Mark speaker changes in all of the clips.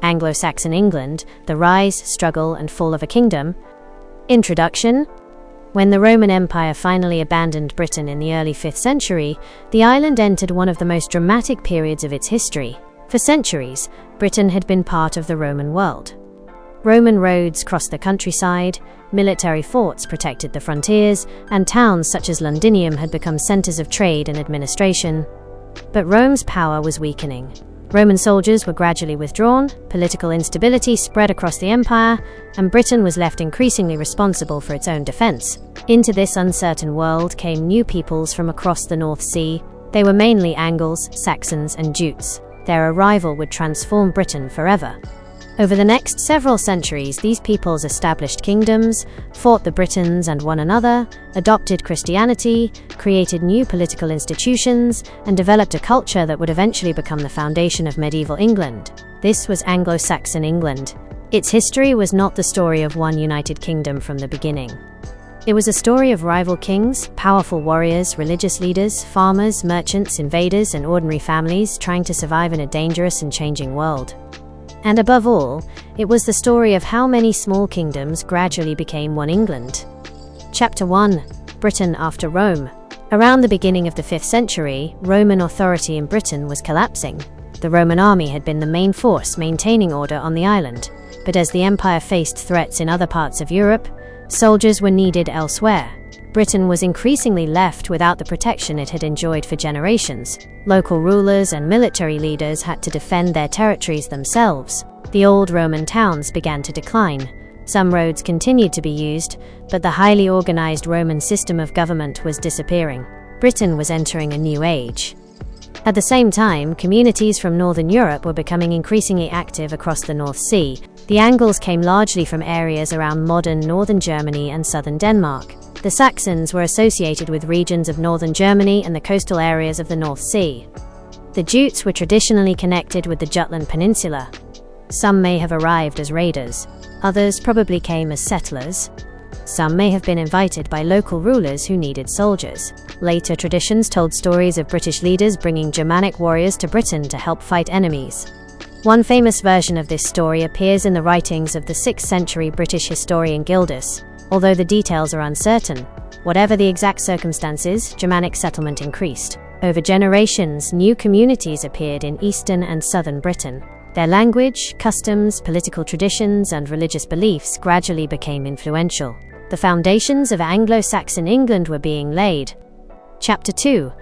Speaker 1: Anglo-Saxon England, the rise, struggle, and fall of a kingdom. Introduction. When the Roman Empire finally abandoned Britain in the early 5th century, the island entered one of the most dramatic periods of its history. For centuries, Britain had been part of the Roman world. Roman roads crossed the countryside, military forts protected the frontiers, and towns such as Londinium had become centers of trade and administration. But Rome's power was weakening. Roman soldiers were gradually withdrawn, political instability spread across the empire, and Britain was left increasingly responsible for its own defense. Into this uncertain world came new peoples from across the North Sea. They were mainly Angles, Saxons, and Jutes. Their arrival would transform Britain forever. Over the next several centuries, these peoples established kingdoms, fought the Britons and one another, adopted Christianity, created new political institutions, and developed a culture that would eventually become the foundation of medieval England. This was Anglo-Saxon England. Its history was not the story of one united kingdom from the beginning. It was a story of rival kings, powerful warriors, religious leaders, farmers, merchants, invaders, and ordinary families trying to survive in a dangerous and changing world. And above all, it was the story of how many small kingdoms gradually became one England. Chapter 1. Britain after Rome. Around the beginning of the 5th century, Roman authority in Britain was collapsing. The Roman army had been the main force maintaining order on the island, but as the empire faced threats in other parts of Europe, soldiers were needed elsewhere. Britain was increasingly left without the protection it had enjoyed for generations. Local rulers and military leaders had to defend their territories themselves. The old Roman towns began to decline. Some roads continued to be used, but the highly organized Roman system of government was disappearing. Britain was entering a new age. At the same time, communities from Northern Europe were becoming increasingly active across the North Sea. The Angles came largely from areas around modern northern Germany and southern Denmark. The Saxons were associated with regions of northern Germany and the coastal areas of the North Sea. The Jutes were traditionally connected with the Jutland Peninsula. Some may have arrived as raiders. Others probably came as settlers. Some may have been invited by local rulers who needed soldiers. Later traditions told stories of British leaders bringing Germanic warriors to Britain to help fight enemies. One famous version of this story appears in the writings of the 6th century British historian Gildas. Although the details are uncertain, whatever the exact circumstances, Germanic settlement increased. Over generations, new communities appeared in eastern and southern Britain. Their language, customs, political traditions, and religious beliefs gradually became influential. The foundations of Anglo-Saxon England were being laid. Chapter 2.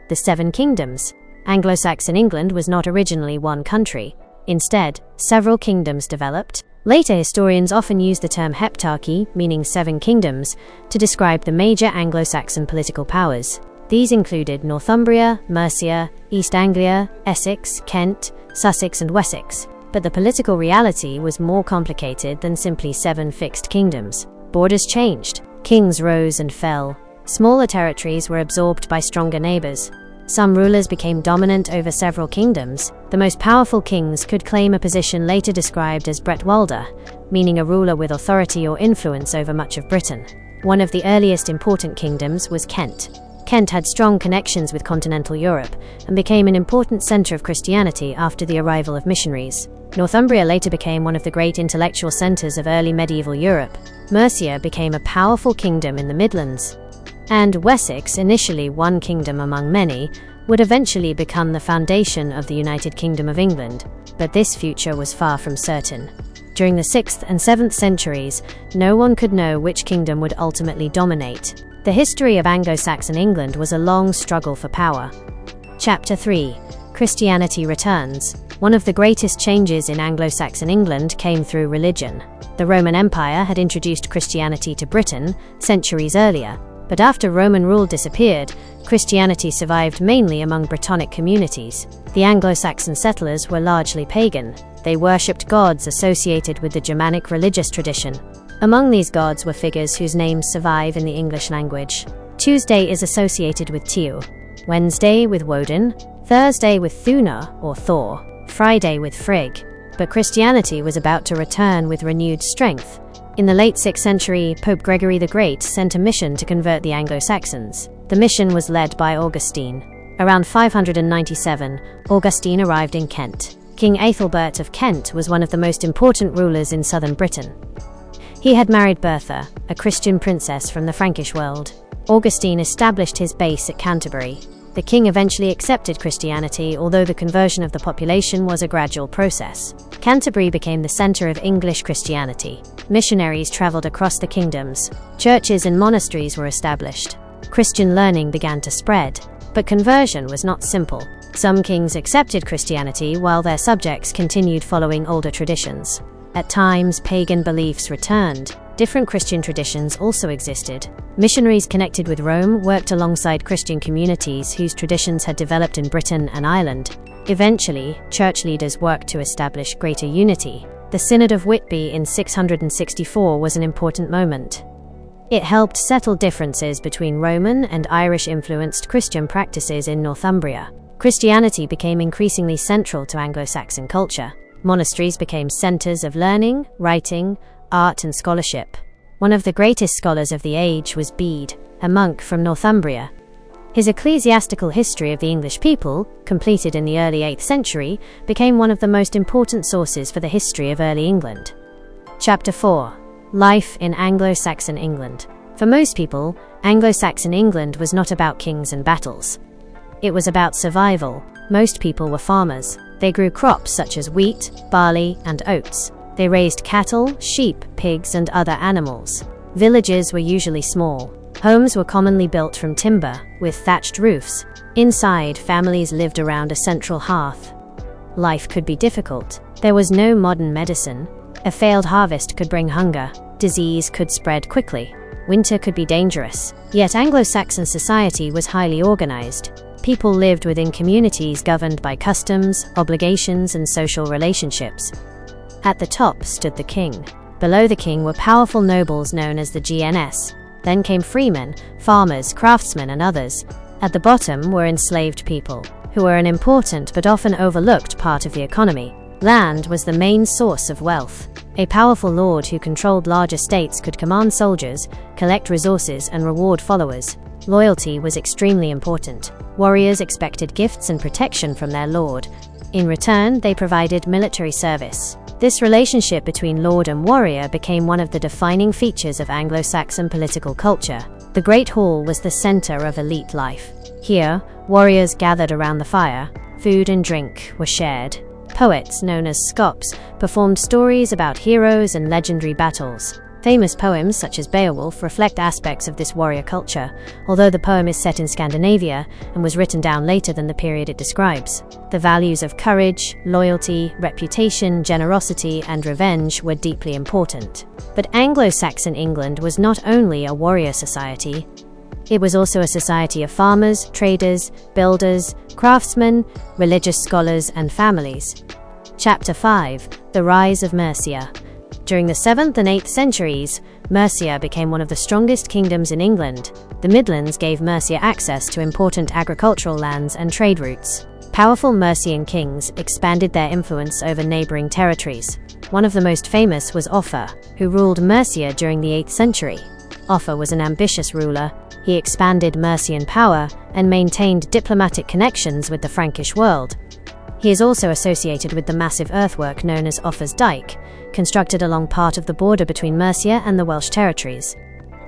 Speaker 1: The Seven Kingdoms. Anglo-Saxon England was not originally one country. Instead, several kingdoms developed. Later historians often use the term heptarchy, meaning 7 kingdoms, to describe the major Anglo-Saxon political powers. These included Northumbria, Mercia, East Anglia, Essex, Kent, Sussex, and Wessex. But the political reality was more complicated than simply 7 fixed kingdoms. Borders changed. Kings rose and fell. Smaller territories were absorbed by stronger neighbors. Some rulers became dominant over several kingdoms. The most powerful kings could claim a position later described as Bretwalda, meaning a ruler with authority or influence over much of Britain. One of the earliest important kingdoms was Kent. Kent had strong connections with continental Europe and became an important center of Christianity after the arrival of missionaries. Northumbria later became one of the great intellectual centers of early medieval Europe. Mercia became a powerful kingdom in the Midlands. And Wessex, initially one kingdom among many, would eventually become the foundation of the United Kingdom of England, but this future was far from certain. During the 6th and 7th centuries, no one could know which kingdom would ultimately dominate. The history of Anglo-Saxon England was a long struggle for power. Chapter 3. Christianity returns. One of the greatest changes in Anglo-Saxon England came through religion. The Roman Empire had introduced Christianity to Britain centuries earlier, but after Roman rule disappeared, Christianity survived mainly among Brittonic communities. The Anglo-Saxon settlers were largely pagan. They worshipped gods associated with the Germanic religious tradition. Among these gods were figures whose names survive in the English language. Tuesday is associated with Tyr, Wednesday with Woden, Thursday with Thuna or Thor, Friday with Frigg. But Christianity was about to return with renewed strength. In the late 6th century, Pope Gregory the Great sent a mission to convert the Anglo-Saxons. The mission was led by Augustine. Around 597, Augustine arrived in Kent. King Æthelbert of Kent was one of the most important rulers in southern Britain. He had married Bertha, a Christian princess from the Frankish world. Augustine established his base at Canterbury. The king eventually accepted Christianity, although the conversion of the population was a gradual process. Canterbury became the center of English Christianity. Missionaries traveled across the kingdoms. Churches and monasteries were established. Christian learning began to spread. But conversion was not simple. Some kings accepted Christianity while their subjects continued following older traditions. At times, pagan beliefs returned. Different Christian traditions also existed. Missionaries connected with Rome worked alongside Christian communities whose traditions had developed in Britain and Ireland. Eventually, church leaders worked to establish greater unity. The Synod of Whitby in 664 was an important moment. It helped settle differences between Roman and Irish-influenced Christian practices in Northumbria. Christianity became increasingly central to Anglo-Saxon culture. Monasteries became centers of learning, writing, art, and scholarship. One of the greatest scholars of the age was Bede, a monk from Northumbria. His ecclesiastical history of the English people, completed in the early 8th century, became one of the most important sources for the history of early England. Chapter 4. Life in Anglo-Saxon England. For most people, Anglo-Saxon England was not about kings and battles. It was about survival. Most people were farmers. They grew crops such as wheat, barley, and oats. They raised cattle, sheep, pigs, and other animals. Villages were usually small. Homes were commonly built from timber, with thatched roofs. Inside, families lived around a central hearth. Life could be difficult. There was no modern medicine. A failed harvest could bring hunger. Disease could spread quickly. Winter could be dangerous. Yet Anglo-Saxon society was highly organized. People lived within communities governed by customs, obligations, and social relationships. At the top stood the king. Below the king were powerful nobles known as the gens. Then came freemen, farmers, craftsmen, and others. At the bottom were enslaved people, who were an important but often overlooked part of the economy. Land was the main source of wealth. A powerful lord who controlled large estates could command soldiers, collect resources, and reward followers. Loyalty was extremely important. Warriors expected gifts and protection from their lord. In return, they provided military service. This relationship between lord and warrior became one of the defining features of Anglo-Saxon political culture. The Great Hall was the center of elite life. Here, warriors gathered around the fire. Food and drink were shared. Poets, known as scops, performed stories about heroes and legendary battles. Famous poems such as Beowulf reflect aspects of this warrior culture, although the poem is set in Scandinavia and was written down later than the period it describes. The values of courage, loyalty, reputation, generosity, and revenge were deeply important. But Anglo-Saxon England was not only a warrior society. It was also a society of farmers, traders, builders, craftsmen, religious scholars, and families. Chapter 5. The Rise of Mercia. During the 7th and 8th centuries, Mercia became one of the strongest kingdoms in England. The Midlands gave Mercia access to important agricultural lands and trade routes. Powerful Mercian kings expanded their influence over neighboring territories. One of the most famous was Offa, who ruled Mercia during the 8th century. Offa was an ambitious ruler. He expanded Mercian power and maintained diplomatic connections with the Frankish world. He is also associated with the massive earthwork known as Offa's Dyke, constructed along part of the border between Mercia and the Welsh territories.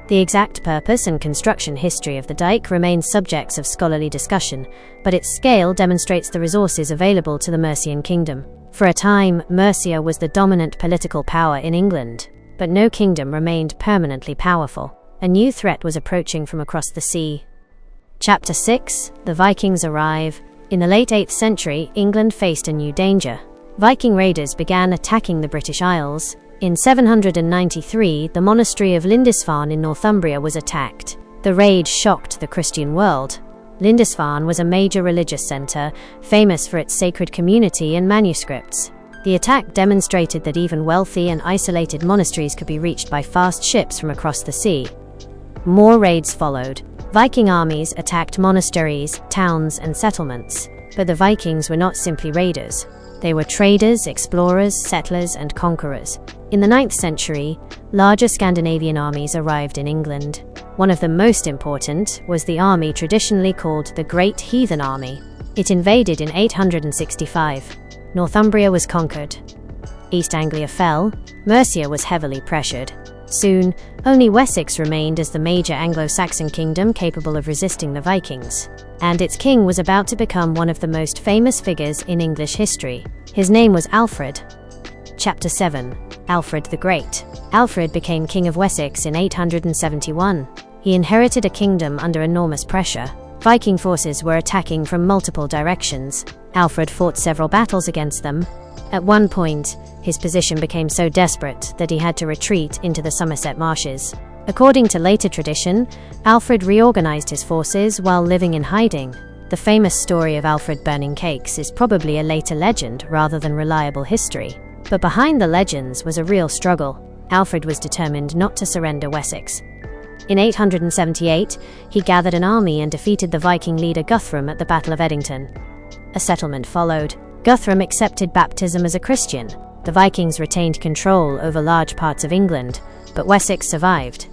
Speaker 1: The exact purpose and construction history of the dyke remains subjects of scholarly discussion, but its scale demonstrates the resources available to the Mercian kingdom. For a time, Mercia was the dominant political power in England, but no kingdom remained permanently powerful. A new threat was approaching from across the sea. Chapter 6. The Vikings arrive. In the late 8th century, England faced a new danger. Viking raiders began attacking the British Isles. In 793, the monastery of Lindisfarne in Northumbria was attacked. The raid shocked the Christian world. Lindisfarne was a major religious center, famous for its sacred community and manuscripts. The attack demonstrated that even wealthy and isolated monasteries could be reached by fast ships from across the sea. More raids followed. Viking armies attacked monasteries, towns, and settlements. But the Vikings were not simply raiders. They were traders, explorers, settlers, and conquerors. In the 9th century, larger Scandinavian armies arrived in England. One of the most important was the army traditionally called the Great Heathen Army. It invaded in 865. Northumbria was conquered. East Anglia fell. Mercia was heavily pressured. Soon, only Wessex remained as the major Anglo-Saxon kingdom capable of resisting the Vikings. And its king was about to become one of the most famous figures in English history. His name was Alfred. Chapter 7. Alfred the Great. Alfred became King of Wessex in 871. He inherited a kingdom under enormous pressure. Viking forces were attacking from multiple directions. Alfred fought several battles against them. At one point, his position became so desperate that he had to retreat into the Somerset marshes. According to later tradition, Alfred reorganized his forces while living in hiding. The famous story of Alfred burning cakes is probably a later legend rather than reliable history. But behind the legends was a real struggle. Alfred was determined not to surrender Wessex. In 878, he gathered an army and defeated the Viking leader Guthrum at the Battle of Æthelstan. A settlement followed. Guthrum accepted baptism as a Christian. The Vikings retained control over large parts of England, but Wessex survived.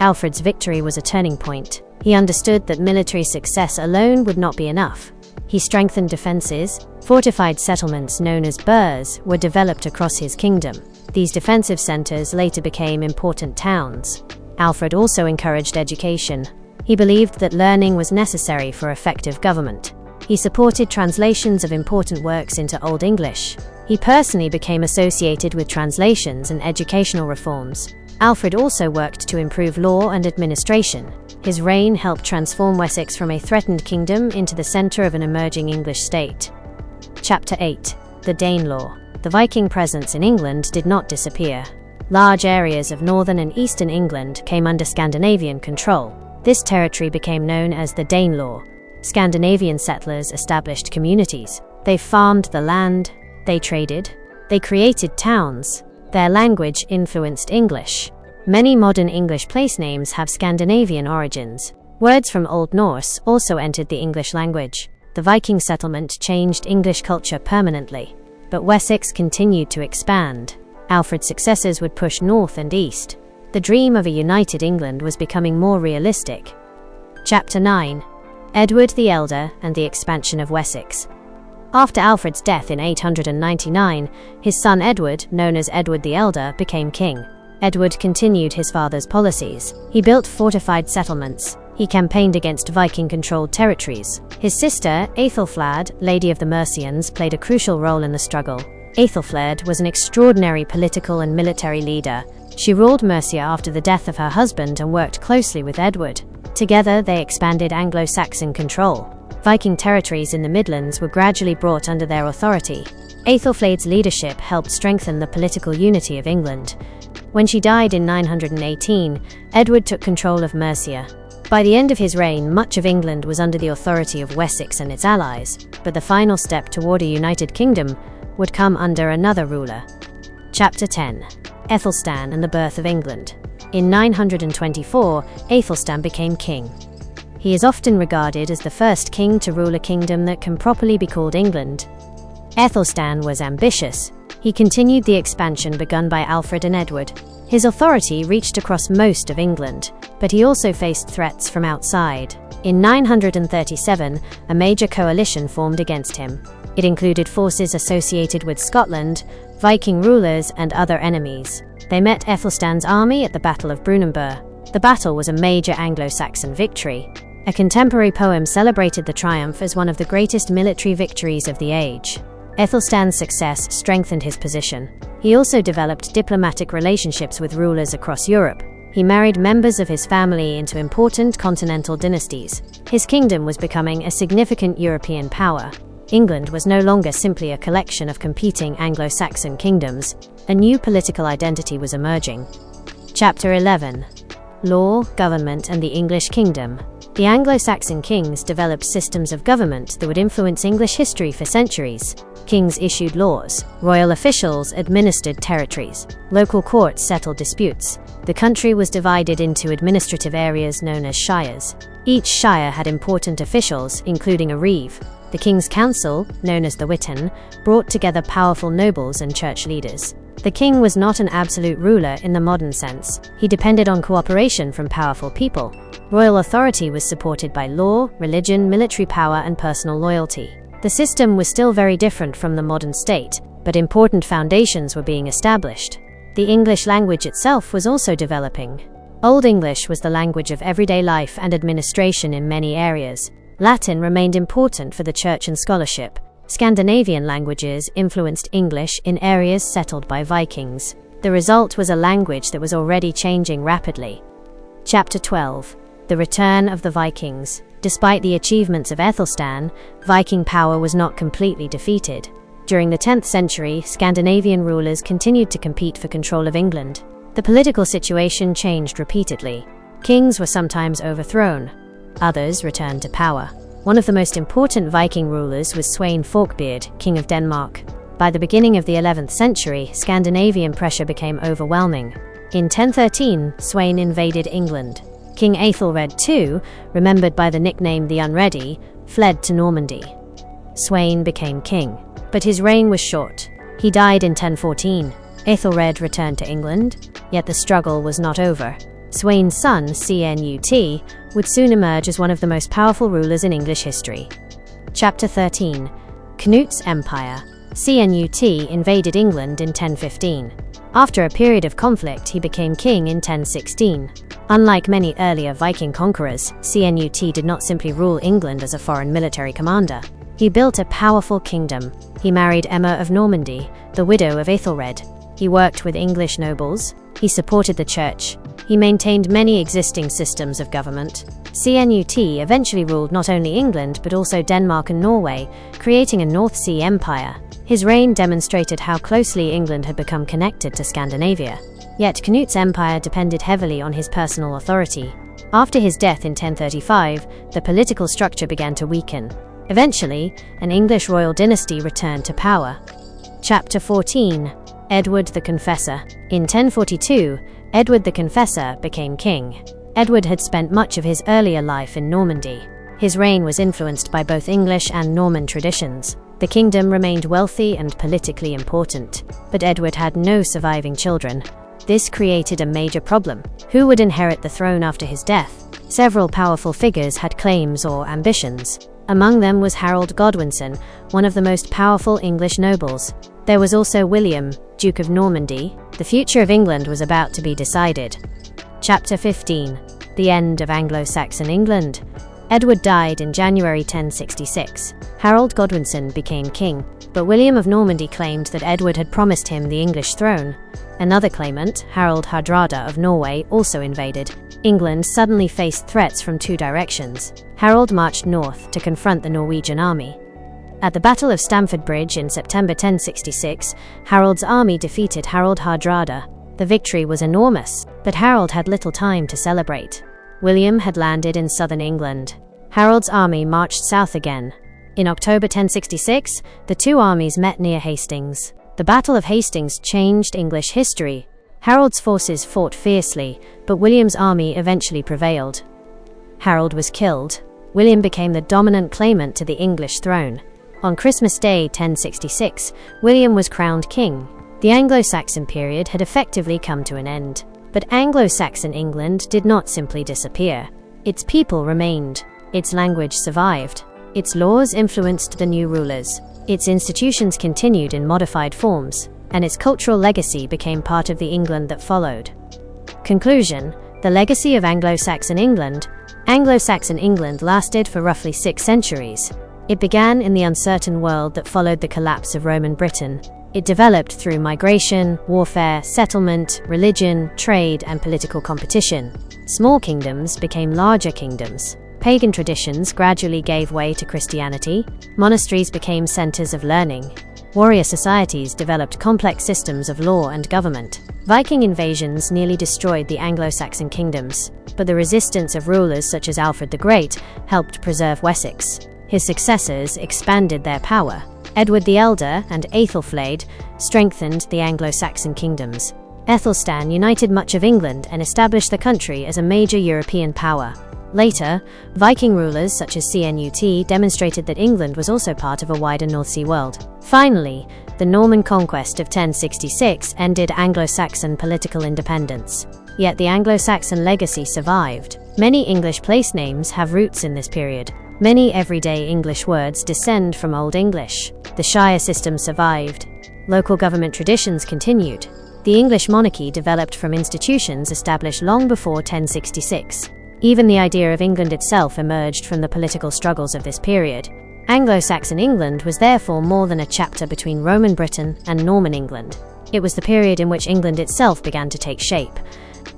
Speaker 1: Alfred's victory was a turning point. He understood that military success alone would not be enough. He strengthened defenses. Fortified settlements known as burhs were developed across his kingdom. These defensive centers later became important towns. Alfred also encouraged education. He believed that learning was necessary for effective government. He supported translations of important works into Old English. He personally became associated with translations and educational reforms. Alfred also worked to improve law and administration. His reign helped transform Wessex from a threatened kingdom into the center of an emerging English state. Chapter 8. The Danelaw. The Viking presence in England did not disappear. Large areas of northern and eastern England came under Scandinavian control. This territory became known as the Danelaw. Scandinavian settlers established communities. They farmed the land. They traded. They created towns. Their language influenced English. Many modern English place names have Scandinavian origins. Words from Old Norse also entered the English language. The Viking settlement changed English culture permanently. But Wessex continued to expand. Alfred's successors would push north and east. The dream of a united England was becoming more realistic. Chapter 9. Edward the Elder and the expansion of Wessex. After Alfred's death in 899, his son Edward, known as Edward the Elder, became king. Edward continued his father's policies. He built fortified settlements. He campaigned against Viking-controlled territories. His sister, Æthelflæd, Lady of the Mercians, played a crucial role in the struggle. Æthelflæd was an extraordinary political and military leader. She ruled Mercia after the death of her husband and worked closely with Edward. Together, they expanded Anglo-Saxon control. Viking territories in the Midlands were gradually brought under their authority. Æthelflæd's leadership helped strengthen the political unity of England. When she died in 918, Edward took control of Mercia. By the end of his reign, much of England was under the authority of Wessex and its allies, but the final step toward a united kingdom would come under another ruler. Chapter 10. Æthelstan and the birth of England. In 924, Æthelstan became king. He is often regarded as the first king to rule a kingdom that can properly be called England. Æthelstan was ambitious. He continued the expansion begun by Alfred and Edward. His authority reached across most of England, but he also faced threats from outside. In 937, a major coalition formed against him. It included forces associated with Scotland, Viking rulers, and other enemies. They met Æthelstan's army at the Battle of Brunanburh. The battle was a major Anglo-Saxon victory. A contemporary poem celebrated the triumph as one of the greatest military victories of the age. Æthelstan's success strengthened his position. He also developed diplomatic relationships with rulers across Europe. He married members of his family into important continental dynasties. His kingdom was becoming a significant European power. England was no longer simply a collection of competing Anglo-Saxon kingdoms. A new political identity was emerging. Chapter 11. Law, Government, and the English Kingdom. The Anglo-Saxon kings developed systems of government that would influence English history for centuries. Kings issued laws. Royal officials administered territories. Local courts settled disputes. The country was divided into administrative areas known as shires. Each shire had important officials, including a reeve. The King's Council, known as the Witan, brought together powerful nobles and church leaders. The king was not an absolute ruler in the modern sense. He depended on cooperation from powerful people. Royal authority was supported by law, religion, military power, and personal loyalty. The system was still very different from the modern state, but important foundations were being established. The English language itself was also developing. Old English was the language of everyday life and administration in many areas. Latin remained important for the church and scholarship. Scandinavian languages influenced English in areas settled by Vikings. The result was a language that was already changing rapidly. Chapter 12. The Return of the Vikings. Despite the achievements of Æthelstan, Viking power was not completely defeated. During the 10th century, Scandinavian rulers continued to compete for control of England. The political situation changed repeatedly. Kings were sometimes overthrown. Others returned to power. One of the most important Viking rulers was Sweyn Forkbeard, King of Denmark. By the beginning of the 11th century, Scandinavian pressure became overwhelming. In 1013, Sweyn invaded England. King Æthelred II, remembered by the nickname the Unready, fled to Normandy. Sweyn became king, but his reign was short. He died in 1014. Æthelred returned to England, yet the struggle was not over. Sweyn's son, Cnut, would soon emerge as one of the most powerful rulers in English history. Chapter 13. Cnut's Empire. Cnut invaded England in 1015. After a period of conflict, he became king in 1016. Unlike many earlier Viking conquerors, Cnut did not simply rule England as a foreign military commander. He built a powerful kingdom. He married Emma of Normandy, the widow of Æthelred. He worked with English nobles. He supported the church. He maintained many existing systems of government. Cnut eventually ruled not only England but also Denmark and Norway, creating a North Sea empire. His reign demonstrated how closely England had become connected to Scandinavia. Yet Cnut's empire depended heavily on his personal authority. After his death in 1035, the political structure began to weaken. Eventually, an English royal dynasty returned to power. Chapter 14. Edward the Confessor. In 1042, Edward the Confessor became king. Edward had spent much of his earlier life in Normandy. His reign was influenced by both English and Norman traditions. The kingdom remained wealthy and politically important, but Edward had no surviving children. This created a major problem. Who would inherit the throne after his death? Several powerful figures had claims or ambitions. Among them was Harold Godwinson, one of the most powerful English nobles. There was also William, Duke of Normandy. The future of England was about to be decided. Chapter 15. The End of Anglo-Saxon England. Edward died in January 1066. Harold Godwinson became king, but William of Normandy claimed that Edward had promised him the English throne. Another claimant, Harald Hardrada of Norway, also invaded. England suddenly faced threats from two directions. Harold marched north to confront the Norwegian army. At the Battle of Stamford Bridge in September 1066, Harold's army defeated Harald Hardrada. The victory was enormous, but Harold had little time to celebrate. William had landed in southern England. Harold's army marched south again. In October 1066, the two armies met near Hastings. The Battle of Hastings changed English history. Harold's forces fought fiercely, but William's army eventually prevailed. Harold was killed. William became the dominant claimant to the English throne. On Christmas Day 1066, William was crowned king. The Anglo-Saxon period had effectively come to an end. But Anglo-Saxon England did not simply disappear. Its people remained. Its language survived. Its laws influenced the new rulers. Its institutions continued in modified forms, and its cultural legacy became part of the England that followed. Conclusion: the legacy of Anglo-Saxon England. Anglo-Saxon England lasted for roughly 6 centuries. It began in the uncertain world that followed the collapse of Roman Britain. It developed through migration, warfare, settlement, religion, trade, and political competition. Small kingdoms became larger kingdoms. Pagan traditions gradually gave way to Christianity. Monasteries became centers of learning. Warrior societies developed complex systems of law and government. Viking invasions nearly destroyed the Anglo-Saxon kingdoms, but the resistance of rulers such as Alfred the Great helped preserve Wessex. His successors expanded their power. Edward the Elder and Æthelflaed strengthened the Anglo-Saxon kingdoms. Æthelstan united much of England and established the country as a major European power. Later, Viking rulers such as Cnut demonstrated that England was also part of a wider North Sea world. Finally, the Norman Conquest of 1066 ended Anglo-Saxon political independence. Yet the Anglo-Saxon legacy survived. Many English place names have roots in this period. Many everyday English words descend from Old English. The shire system survived. Local government traditions continued. The English monarchy developed from institutions established long before 1066. Even the idea of England itself emerged from the political struggles of this period. Anglo-Saxon England was therefore more than a chapter between Roman Britain and Norman England. It was the period in which England itself began to take shape.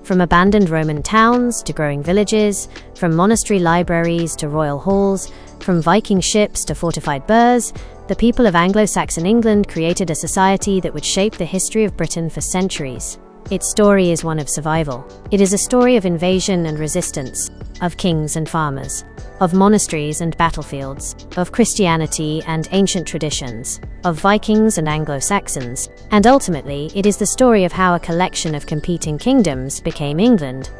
Speaker 1: From abandoned Roman towns to growing villages, from monastery libraries to royal halls, from Viking ships to fortified burhs, the people of Anglo-Saxon England created a society that would shape the history of Britain for centuries. Its story is one of survival. It is a story of invasion and resistance, of kings and farmers, of monasteries and battlefields, of Christianity and ancient traditions, of Vikings and Anglo-Saxons, and ultimately it is the story of how a collection of competing kingdoms became England.